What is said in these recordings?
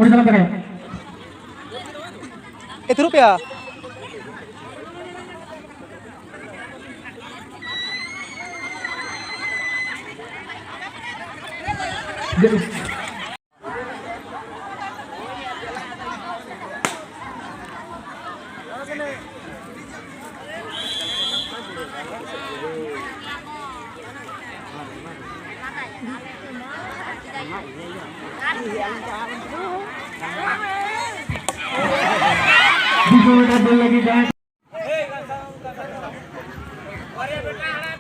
udah jalan kare. Itu rupiah. Bisa double lagi dan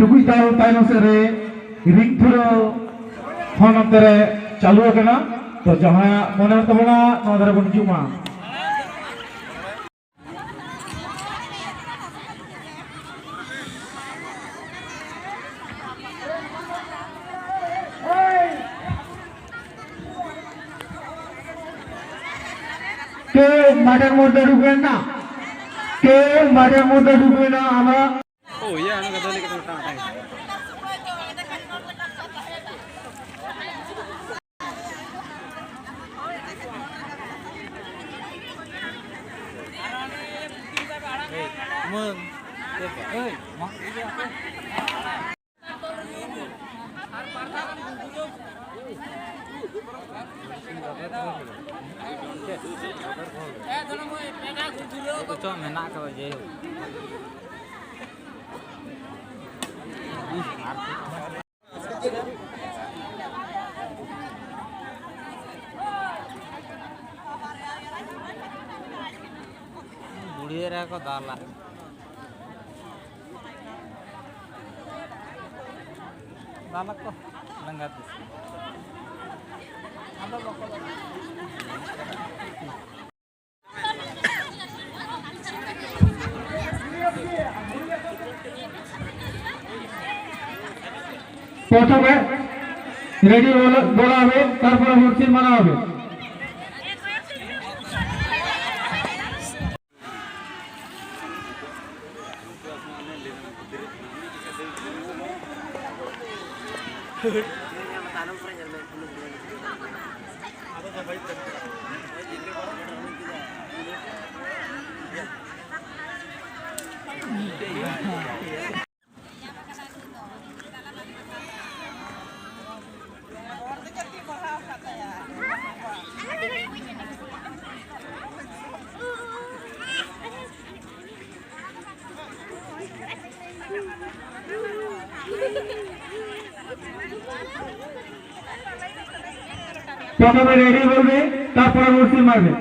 टुकुई ताऊ ताइनो से रे रिंग थुरो फोन अंतरे चालू करना तो जहाँ मोने तबला नौधरे बन जुमा के माटर मोटर डुबे ना के माटर मोटर डुबे ना हमारा Oh iya, anu kata ni kita tahu. Mun, hei, mak ini apa? Itu cuma menak kau je. बुढ़िया को दाला दाला को लंगात প্রথমে রেডি বলা হবে তারপরে মুরসিদ মানা হবে প্রথমে রেডি বলবে তারপরে মুরসিদ মারবে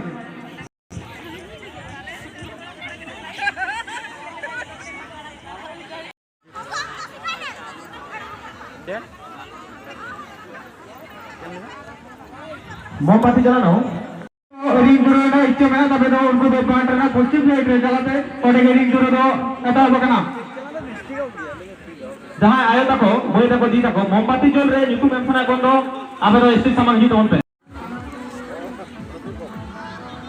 मोमबत्ती जलाना रिंग जुड़े ना इच्छा में तबे तो उनको दो पॉइंट ना पश्चिम साइड रे जलाते और रिंग जुड़े दो ऐसा बकना जहाँ आयो तको वही तको दी तको मोमबत्ती जल रहे निकु मेंसना कोंदो आबे तो इसी सामान ही तो होते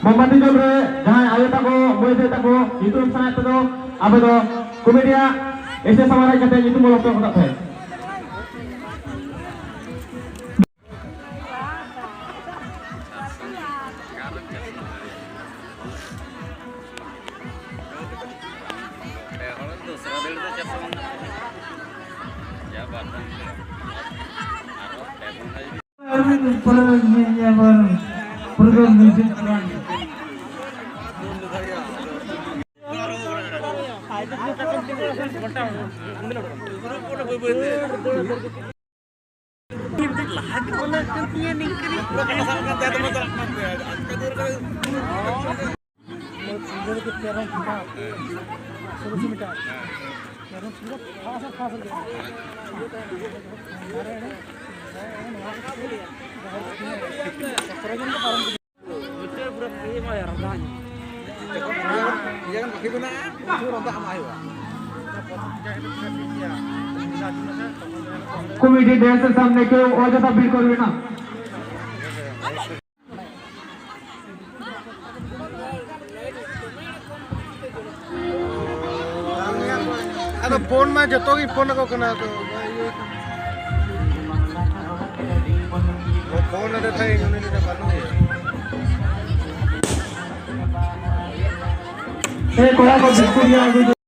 मोमबत्ती जल रहे जहाँ आयो तको वही तको निकु मेंसना तो आबे तो कॉमेडिया ऐसे सामान करते निकु बोलो तो होता है कॉमेडी डांसर सामने क्यों अजथा भीड़ करबे ना ada phone mah jatuh ki phone aku kena tu phone ada thay ini dah baru ya कोड़ा को बिस्कुट या